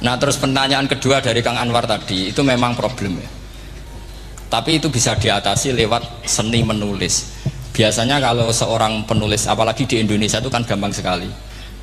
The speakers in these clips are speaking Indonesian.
Nah terus pertanyaan kedua dari Kang Anwar tadi itu memang problem ya. Tapi itu bisa diatasi lewat seni menulis. Biasanya kalau seorang penulis, apalagi di Indonesia itu kan gampang sekali.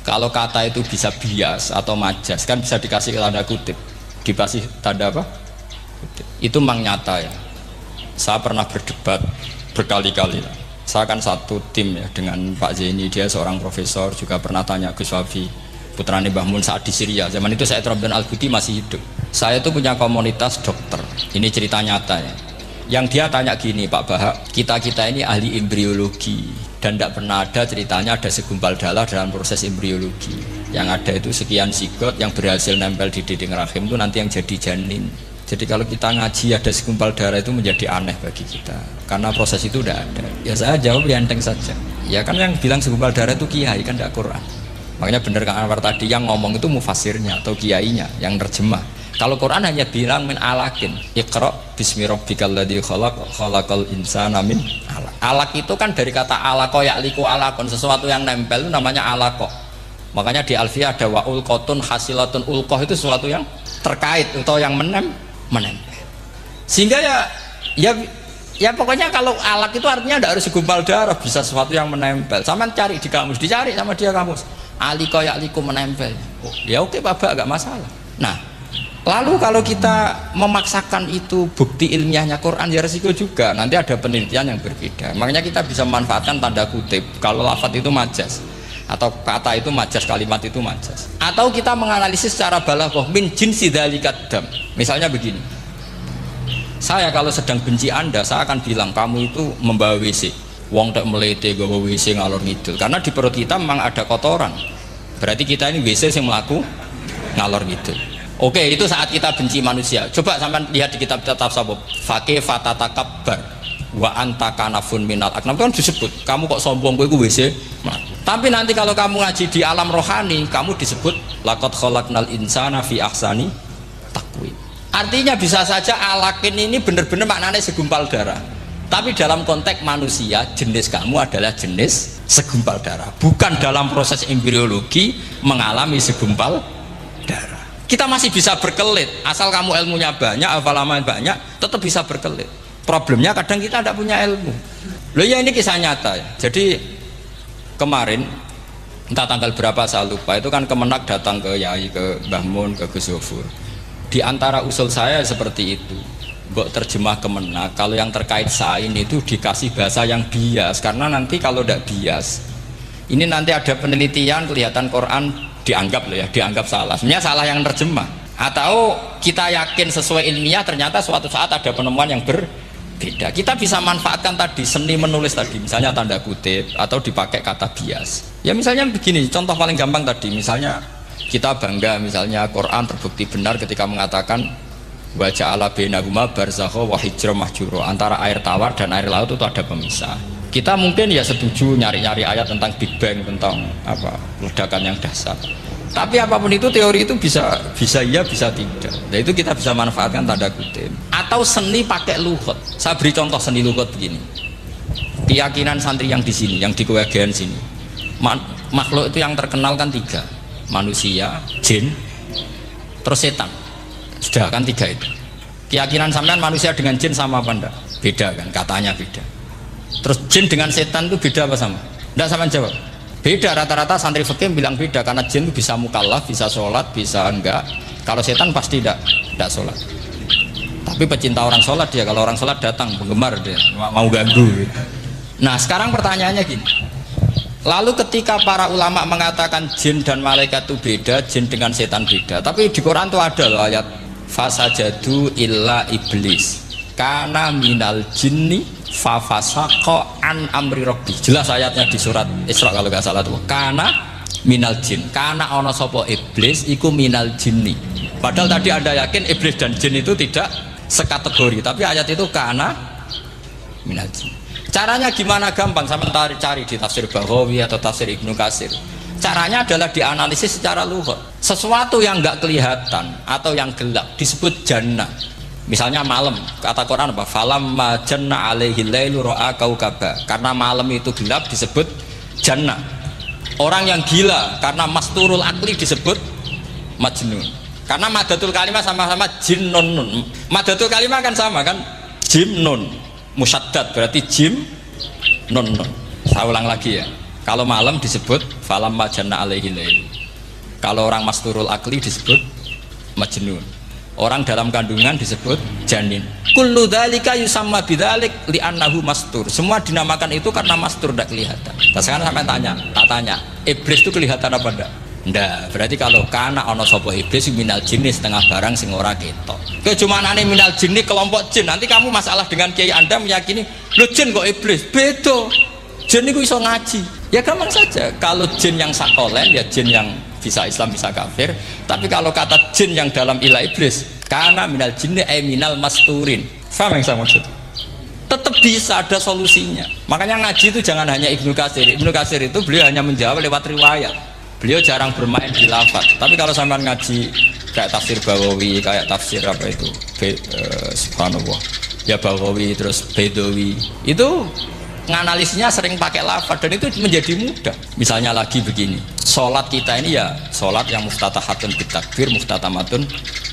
Kalau kata itu bisa bias atau majas, kan bisa dikasih tanda kutip. Dikasih tanda apa? Kutip. Itu memang nyata ya. Saya pernah berdebat berkali-kali. Saya kan satu tim ya dengan Pak Zaini, dia seorang profesor, juga pernah tanya Gus Wafi, putrane Mbah Mun saat di Syria. Zaman itu saya Robin Al-Buti masih hidup. Saya itu punya komunitas dokter. Ini cerita nyata ya. Yang dia tanya gini, Pak Bahak, kita-kita ini ahli embriologi dan tidak pernah ada ceritanya ada segumpal darah dalam proses embriologi. Yang ada itu sekian zigot yang berhasil nempel di dinding rahim itu nanti yang jadi janin. Jadi kalau kita ngaji ada segumpal darah itu menjadi aneh bagi kita karena proses itu tidak ada. Ya saya jawab enteng saja. Ya kan yang bilang segumpal darah itu kiai kan tidak Quran. Makanya benar Kang Anwar tadi yang ngomong itu mufasirnya atau kiainya yang terjemah. Kalau Quran hanya bilang min alakin, iqra bismi rabbikal ladzi khalaq, khalaqal insana min alaq. Alaq itu kan dari kata alaqa ya'liqu alaqon, sesuatu yang nempel itu namanya alaqa. Makanya di Alfiyah ada wa ulqatun hasilatun, ulqah itu sesuatu yang terkait atau yang menempel. Sehingga ya pokoknya kalau alaq itu artinya tidak harus segumpal darah, bisa sesuatu yang menempel. Sama cari di kamus, dicari sama dia kamus. Aliqa ya'liqu menempel. Oh, ya oke Bapak, enggak masalah. Nah, lalu kalau kita memaksakan itu bukti ilmiahnya Quran ya resiko juga, nanti ada penelitian yang berbeda. Makanya kita bisa memanfaatkan tanda kutip kalau lafadz itu majas atau kata itu majas, kalimat itu majas. Atau kita menganalisis secara balaghah min jinsi dzalikat dam. Misalnya begini, saya kalau sedang benci Anda, saya akan bilang kamu itu membawa WC. Wong tak melete gawa WC ngalor ngidul, karena di perut kita memang ada kotoran. Berarti kita ini WC yang melaku ngalor ngidul. Oke, itu saat kita benci manusia. Coba sampai lihat di kitab tasawuf. Faqih fatatakabbar wa anta kanafun minal aknam, kan disebut kamu kok sombong kowe iku WC. Tapi nanti kalau kamu ngaji di alam rohani, kamu disebut laqad khalaqnal insana fi ahsani taqwim. Artinya bisa saja alakin ini benar-benar maknanya segumpal darah. Tapi dalam konteks manusia, jenis kamu adalah jenis segumpal darah. Bukan dalam proses embriologi mengalami segumpal darah. Kita masih bisa berkelit, asal kamu ilmunya banyak, hafalaman banyak, tetap bisa berkelit. Problemnya kadang kita tidak punya ilmu. Loh ya ini kisah nyata ya. Jadi kemarin, entah tanggal berapa saya lupa, itu kan Kemenak datang ke Yai, ke Mbah Mun, ke Gus Zofur. Di antara usul saya seperti itu. Mbok terjemah Kemenak, kalau yang terkait sain itu dikasih bahasa yang bias, karena nanti kalau tidak bias, ini nanti ada penelitian kelihatan Quran dianggap loh ya, dianggap salah. Sebenarnya salah yang terjemah. Atau kita yakin sesuai ilmiah, ternyata suatu saat ada penemuan yang berbeda. Kita bisa manfaatkan tadi seni menulis tadi, misalnya tanda kutip atau dipakai kata bias. Ya misalnya begini, contoh paling gampang tadi, misalnya kita bangga, misalnya Quran terbukti benar ketika mengatakan wa ja'ala bainahuma barzakha wa hijran mahjura, antara air tawar dan air laut itu ada pemisah. Kita mungkin ya setuju nyari-nyari ayat tentang Big Bang, tentang apa ledakan yang dahsyat. Tapi apapun itu teori itu bisa iya bisa tidak. Nah itu kita bisa manfaatkan tanda kutip. Atau seni pakai lughat. Saya beri contoh seni lughat begini. Keyakinan santri yang di sini, yang di kewagian sini. Makhluk itu yang terkenal kan 3. Manusia, jin, terus setan. Sudah kan 3 itu. Keyakinan sampean manusia dengan jin sama apa enggak? Beda kan, katanya beda. Terus jin dengan setan itu beda apa sama? Enggak, sama jawab. Beda, rata-rata santri fikih bilang beda, karena jin itu bisa mukallaf, bisa sholat, bisa enggak. Kalau setan pasti enggak sholat. Tapi pecinta orang sholat dia, kalau orang sholat datang, penggemar dia, mau ganggu. Nah sekarang pertanyaannya gini. Lalu ketika para ulama mengatakan jin dan malaikat itu beda, jin dengan setan beda. Tapi di Quran itu ada loh ayat fasajadu illa iblis kana minal jinni fafasaqa an amri rabbi. Jelas ayatnya di surat Isra kalau nggak salah tuh. Kana minal jin, kana ono sopo iblis iku minal jinni. Padahal tadi Anda yakin iblis dan jin itu tidak sekategori, tapi ayat itu kana minal jin. Caranya gimana? Gampang, sama cari di tafsir Baghawi atau tafsir Ibnu Katsir. Caranya adalah dianalisis secara lughat. Sesuatu yang nggak kelihatan atau yang gelap disebut jannah. Misalnya malam, kata Quran apa? Falamma janna alaihi lailu ra'a kaukaba. Karena malam itu gelap disebut jannah. Orang yang gila karena masturul akli disebut majnun. Karena madatul kalimah sama-sama jim nun nun. Madatul kalimah kan sama kan, jim nun musyaddad berarti jim nun nun. Saya ulang lagi ya. Kalau malam disebut falamma janna alaihi lail. Kalau orang masturul akli disebut majnun. Orang dalam kandungan disebut janin. Kullu dzalika yusamma bidzalik li'annahu mastur. Semua dinamakan itu karena mastur tidak kelihatan. Nah, sekarang sampai tanya, iblis itu kelihatan apa enggak? Ndak, berarti kalau kana ana sapa iblis minal jinni setengah barang sing ora ketok. Kecumanane minal jinni kelompok jin. Nanti kamu masalah dengan kiai Anda meyakini, "Lho jin kok iblis?" Beda. Jin itu iso ngaji. Ya gampang saja. Kalau jin yang sakolen ya jin yang bisa Islam bisa kafir. Tapi kalau kata jin yang dalam ilah iblis, kana minal jinni ay minal masturin. Paham yang saya maksud? Tetap bisa ada solusinya. Makanya ngaji itu jangan hanya Ibnu Katsir. Ibnu Katsir itu beliau hanya menjawab lewat riwayat. Beliau jarang bermain di lafaz. Tapi kalau sampai ngaji kayak tafsir Bawawi, kayak tafsir apa itu, subhanallah, ya Bawawi terus Bedawi, itu nganalisnya sering pakai lafaz dan itu menjadi mudah. Misalnya lagi begini, sholat kita ini ya sholat yang muftatahatun bitakbir, muftatamatun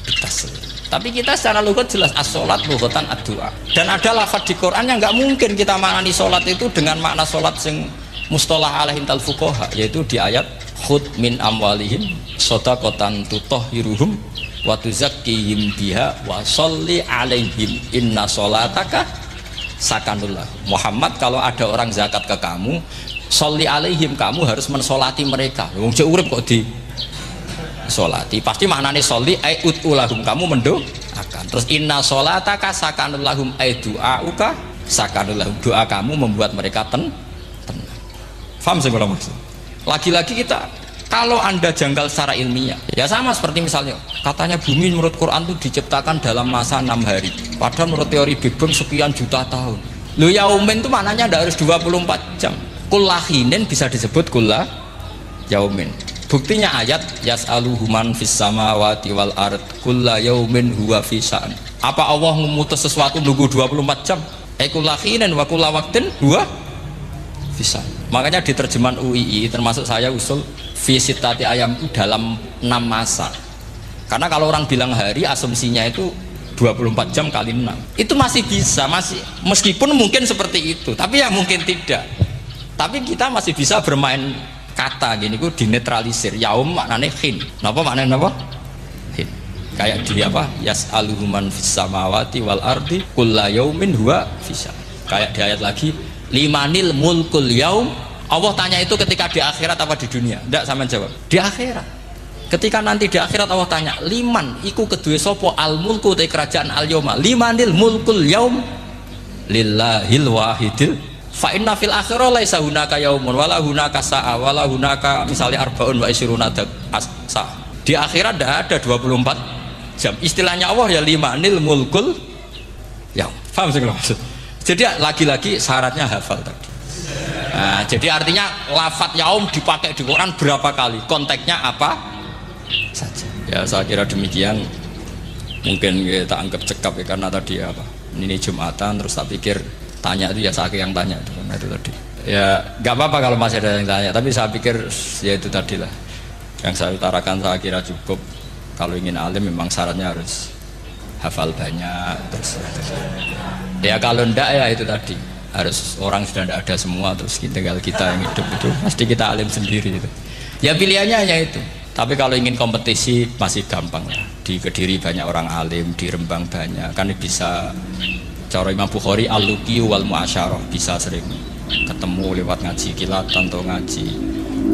bitaslim. Tapi kita secara lugat jelas as-sholat lughatan ad-du'a. Dan ada lafaz di Quran yang nggak mungkin kita maknani sholat itu dengan makna sholat yang mustalah alaihim tal fuqaha, yaitu di ayat khud min amwalihim shadaqatan tutahhiruhum wa tuzakkihim biha wa sholli alaihim inna sholataka sakanullah. Muhammad, kalau ada orang zakat ke kamu, sholli alaihim, kamu harus mensolati mereka. Wong cek urip kok di solati, pasti maknanya sholli ai utulahum, kamu mendoakan. Terus inna sholataka sakanullahum ai du'auka sakanullahum, doa kamu membuat mereka tenang. Faham sih kalau maksud? Lagi-lagi kita, kalau anda janggal secara ilmiah, ya sama seperti misalnya katanya bumi menurut Quran itu diciptakan dalam masa 6 hari, padahal menurut teori Big Bang sekian juta tahun. Lu yaumin itu maknanya tidak harus 24 jam. Kullahinin bisa disebut kullah yaumin. Buktinya ayat yas'aluhu man fis samawati wal ard kulla yaumin huwa fi sa'an. Apa Allah memutus sesuatu nunggu 24 jam? Kullahinin wa kulla waqtin huwa fi sa'an. Makanya di terjemahan UII termasuk saya usul visitati ayam itu dalam 6 masa. Karena kalau orang bilang hari, asumsinya itu 24 jam kali 6. Itu masih bisa, masih meskipun mungkin seperti itu, tapi ya mungkin tidak. Tapi kita masih bisa bermain kata gini, itu dinetralisir. Yaum maknanya hin. Napa maknanya napa? Hin. Kayak di apa? Yas'aluhu man fis samawati wal ardi kulla yaumin huwa fisa. Kayak di ayat lagi limanil mulkul yaum. Allah tanya itu ketika di akhirat apa di dunia? Tidak, sama jawab di akhirat. Ketika nanti di akhirat Allah tanya liman iku kedua sopo al mulku te kerajaan al yoma limanil mulkul yaum lillahil wahidil fa inna fil akhirah laisa hunaka yaumun wala hunaka sa'a wala hunaka misalnya arbaun wa isyruna sa. Di akhirat tidak ada 24 jam. Istilahnya Allah ya limanil mulkul yaum. Paham sih kalau maksud? Jadi lagi-lagi syaratnya hafal tadi. Nah, jadi artinya lafadz yaum dipakai di Quran berapa kali? Konteksnya apa saja? Ya saya kira demikian. Mungkin kita anggap cekap ya karena tadi apa? Ini Jumatan terus tak pikir tanya itu ya saya yang tanya itu karena itu tadi. Ya nggak apa-apa kalau masih ada yang tanya. Tapi saya pikir ya itu tadilah yang saya utarakan, saya kira cukup. Kalau ingin alim memang syaratnya harus hafal banyak terus. Ya kalau ndak ya itu tadi harus orang sudah tidak ada semua terus tinggal kita yang hidup itu pasti kita alim sendiri itu. Ya pilihannya hanya itu. Tapi kalau ingin kompetisi masih gampang lah. Di Kediri banyak orang alim, di Rembang banyak. Kan bisa cara Imam Bukhari al-luqi wal mu'asyarah, bisa sering ketemu lewat ngaji kilatan atau ngaji.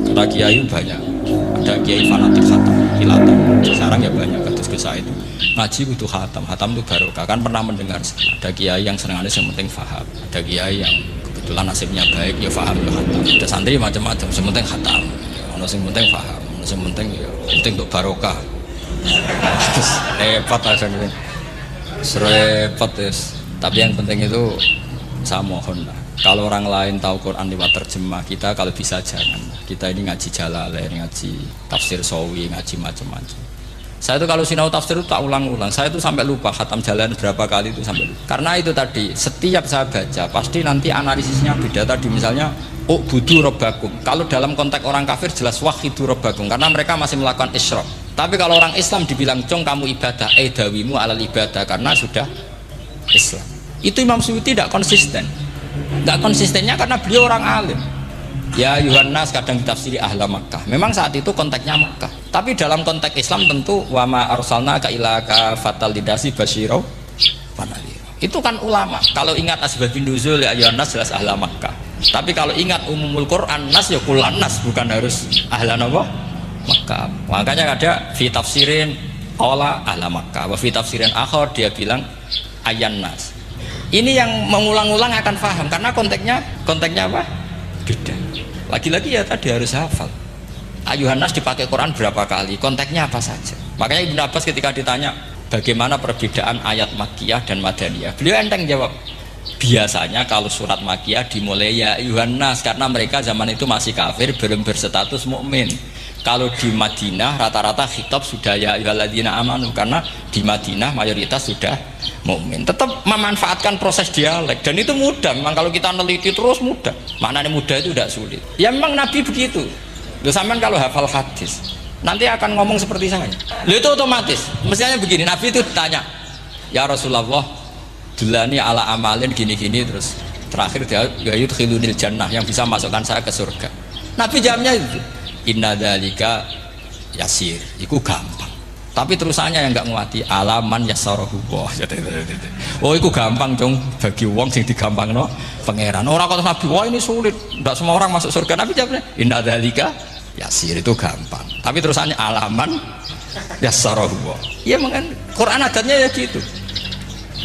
Karena kiai banyak. Ada kiai fanatik khatam kilatan. Sekarang ya banyak kados ke saya itu. Ngaji butuh khatam itu barokah. Kan pernah mendengar ada kiai yang senang yang penting faham, ada kiai yang kebetulan nasibnya baik ya faham ya khatam, ada santri macam-macam, yang penting khatam, yang penting faham, yang penting ya penting untuk barokah. Terus repot aja nih, repot terus. Tapi yang penting itu saya mohon lah, kalau orang lain tahu Quran lewat terjemah, kita kalau bisa jangan. Kita ini ngaji Jalalain, ngaji tafsir Sawi, ngaji macam-macam. Saya itu kalau sinau tafsir itu tak ulang-ulang. Saya itu sampai lupa khatam jalan berapa kali itu sampai lupa. Karena itu tadi setiap saya baca pasti nanti analisisnya beda tadi. Misalnya budu robbakum. Kalau dalam konteks orang kafir jelas wahidu robbakum karena mereka masih melakukan isyrak. Tapi kalau orang Islam dibilang cong kamu ibadah, dawimu alal ibadah karena sudah Islam. Itu Imam Suyuti tidak konsisten. Tidak konsistennya karena beliau orang alim. Ya Yohanes kadang ditafsiri ahla Makkah. Memang saat itu konteksnya Makkah. Tapi dalam konteks Islam tentu wa ma arsalnaka illa kafatal lidasi basyira wa nadhira. Itu kan ulama. Kalau ingat asbabun nuzul ya Yohanes jelas ahla Makkah. Tapi kalau ingat umumul Quran nas ya kulan nas, bukan harus ahla apa? Makkah. Makanya ada fi tafsirin qala ahla Makkah, wa fi tafsirin akhar dia bilang ayyan nas. Ini yang mengulang-ulang akan paham karena konteksnya apa? Beda. Lagi-lagi ya tadi harus hafal. Ayuhan nas dipakai Quran berapa kali? Konteksnya apa saja? Makanya Ibnu Abbas ketika ditanya bagaimana perbedaan ayat Makkiyah dan Madaniyah, beliau enteng jawab. Biasanya kalau surat Makkiyah dimulai ya ayuhan nas karena mereka zaman itu masih kafir, belum berstatus mukmin. Kalau di Madinah rata-rata khitab sudah ya ayyuhalladzina amanu karena di Madinah mayoritas sudah mukmin. Tetap memanfaatkan proses dialek dan itu mudah. Memang kalau kita neliti terus mudah. Maknanya mudah itu tidak sulit. Ya memang Nabi begitu. Loh sampean kalau hafal hadis nanti akan ngomong seperti saya. Loh itu otomatis. Mestinya begini, Nabi itu ditanya, "Ya Rasulullah, dulani ala amalin gini-gini terus terakhir dia ya yudkhilunil jannah yang bisa masukkan saya ke surga." Nabi jawabnya itu inna dzalika yasir, itu gampang. Tapi terusannya yang enggak nguati alaman yassarahu. Oh, itu gampang dong bagi wong sing digampangno pangeran. Ora kok Nabi, wah ini sulit, enggak semua orang masuk surga. Nabi jawabnya inna dzalika yasir, itu gampang. Tapi terusannya alaman yassarahu. Ya mengen Quran adatnya ya gitu.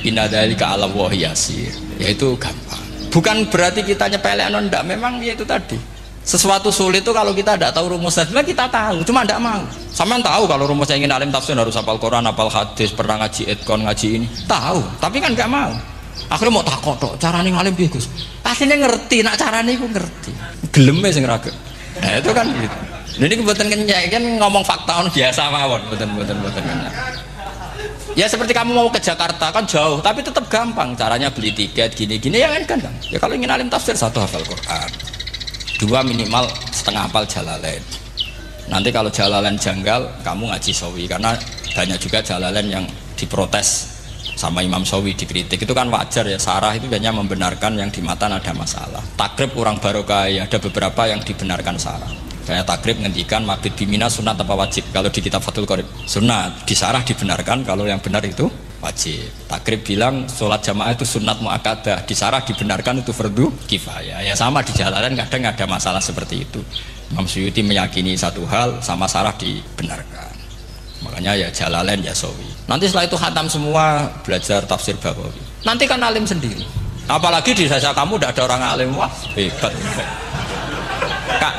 Inna dzalika ala wa yasir, yaitu gampang. Bukan berarti kita nyepelekno ndak, memang ya itu tadi. Sesuatu sulit itu kalau kita tidak tahu rumusnya, kita tahu, cuma tidak mau. Sampean tahu kalau rumusnya ingin alim tafsir harus hafal Quran, hafal hadis, pernah ngaji etkon, ngaji ini, tahu, tapi kan nggak mau. Akhirnya mau takut, tok carane ngalim piye Gus? Asline ngerti, nak carane iku ngerti. Geleme sing raga. Nah, itu kan gitu. Ini kebetulan kenyek kan ngomong fakta biasa mawon, betul. Ya seperti kamu mau ke Jakarta kan jauh, tapi tetap gampang. Caranya beli tiket gini-gini ya kan. Ya kalau ingin alim tafsir satu hafal Quran. Dua minimal setengah hafal Jalalain. Nanti kalau Jalalain janggal kamu ngaji Sawi, karena banyak juga Jalalain yang diprotes sama Imam Sawi, dikritik. Itu kan wajar ya, sarah itu hanya membenarkan yang di matan ada masalah. Takrib kurang barokah ya, ada beberapa yang dibenarkan sarah. Kayak takrib ngendikan mabit bimina sunat apa wajib. Kalau di kitab Fathul Qorib sunat, di sarah dibenarkan, kalau yang benar itu wajib. Takrib bilang sholat jamaah itu sunat muakkadah, di sarah dibenarkan itu fardu kifayah. Ya sama di jalanan kadang ada masalah seperti itu. Imam Suyuti meyakini satu hal, sama sarah dibenarkan. Makanya ya Jalalain ya Sawi. Nanti setelah itu khatam semua, belajar tafsir Bawawi. Nanti kan alim sendiri. Apalagi di desa kamu tidak ada orang alim, wah hebat. Kak,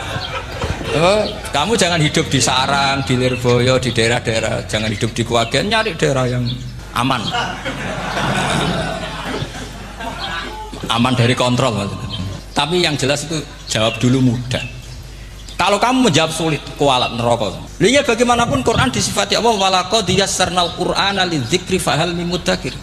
kamu jangan hidup di sarang, di Lirboyo, di daerah-daerah. Jangan hidup di Kuwagen, nyari daerah yang aman, aman dari kontrol. Tapi yang jelas itu jawab dulu mudah. Kalau kamu menjawab sulit, kualat neraka. Lihat bagaimanapun Quran disifati Allah walaqad yassarnal Qur'ana lidzikri fahal mim mudzakir.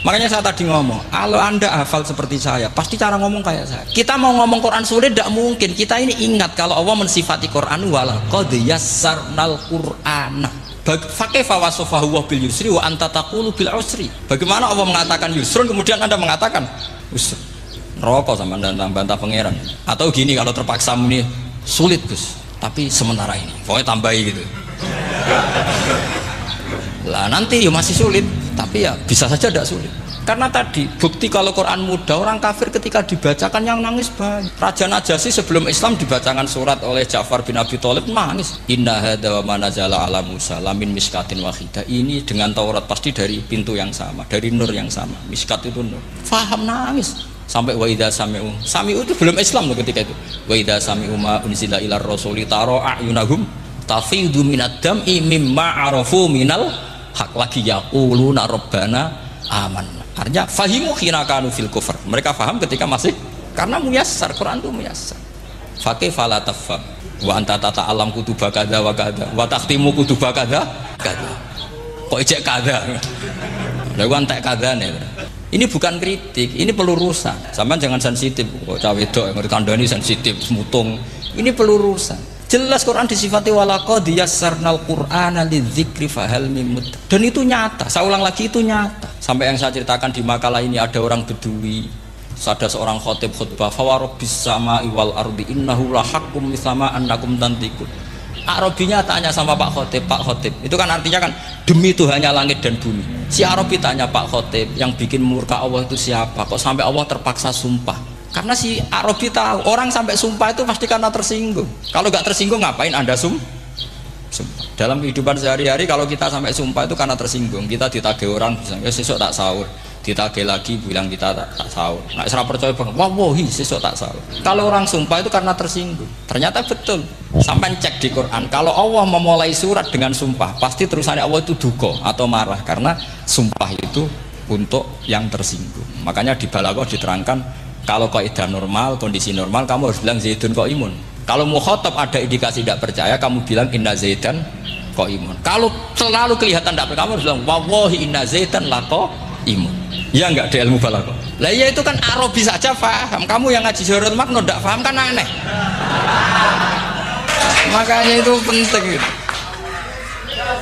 Makanya saya tadi ngomong, kalau anda hafal seperti saya, pasti cara ngomong kayak saya. Kita mau ngomong Quran sulit tidak mungkin. Kita ini ingat kalau Allah mensifati Quran walaqad yassarnal Qur'ana. Fakaifa wasafahu bil yusri wa anta taqulu bil usri. Bagaimana Allah mengatakan yusrun kemudian anda mengatakan usr? Neraka sama bantah pangeran. Atau gini, kalau terpaksa ini sulit Gus, tapi sementara ini pokoknya tambahi gitu. Lah nanti ya masih sulit, tapi ya bisa saja tidak sulit. Karena tadi bukti kalau Quran mudah, orang kafir ketika dibacakan yang nangis banyak. Raja Najasyi sebelum Islam dibacakan surat oleh Ja'far bin Abi Thalib nangis. Inna hadza wa manazala ala Musa lamin miskatin wahidah. Ini dengan Taurat pasti dari pintu yang sama, dari nur yang sama. Miskat itu nur. Faham nangis. Sampai wa idza sami'u itu belum Islam loh ketika itu. Wa idza sami'u ma unzila ilar rasuli tara a'yunahum tafidu minad dam'i mimma arafu minal haq lagi yaquluna rabbana amanna. Artinya fahimu khina kanu fil kufr. Mereka faham ketika masih, karena muyassar, Quran itu muyassar. Faqih fala tafham wa anta tata'allam kutuba kadza wa kadza wa takhtimu kutuba kadza kadza. Kok ijek kadza. Lha ku entek kadzane. Ini bukan kritik, ini pelurusan. Sampeyan jangan sensitif. Kok cah wedok yang kandhani sensitif, mutung. Ini pelurusan. Jelas Quran disifati walaqad yassarnal Qur'ana lidzikri fahal mim muddakir. Dan itu nyata, saya ulang lagi itu nyata. Sampai yang saya ceritakan di makalah ini ada orang Bedui, ada seorang khotib khutbah fawarabbis samai wal ardi innahu lahaqqum misama annakum tantiqun. Arabinya tanya sama Pak Khotib, itu kan artinya kan demi Tuhannya langit dan bumi. Si Arabi tanya Pak Khotib, yang bikin murka Allah itu siapa? Kok sampai Allah terpaksa sumpah? Karena si Arabi tahu orang sampai sumpah itu pasti karena tersinggung. Kalau nggak tersinggung ngapain Anda sumpah? Dalam kehidupan sehari-hari kalau kita sampai sumpah itu karena tersinggung. Kita ditagih orang, ya sesuk tak sahur. Ditagih lagi bilang kita tak sahur. Nah, serap percaya banget, wallahi sesuk tak sahur. Kalau orang sumpah itu karena tersinggung. Ternyata betul. Sampai cek di Quran, kalau Allah memulai surat dengan sumpah, pasti terusannya Allah itu duka atau marah karena sumpah itu untuk yang tersinggung. Makanya di Balaghah diterangkan kalau kaidah normal, kondisi normal, kamu harus bilang Zaidun qaimun. Kalau mukhatab ada indikasi tidak percaya, kamu bilang inna Zaidan qaimun. Kalau selalu kelihatan tidak percaya, kamu harus bilang wallahi inna Zaidan laqaimun. Ya enggak di ilmu balaghah. Lah ya itu kan Arabi saja paham. Kamu yang ngaji Johorul Makna tidak paham kan aneh. Makanya itu penting gitu.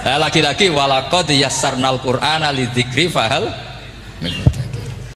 Lagi-lagi walaqad yassarnal Qur'ana lidzikri fahal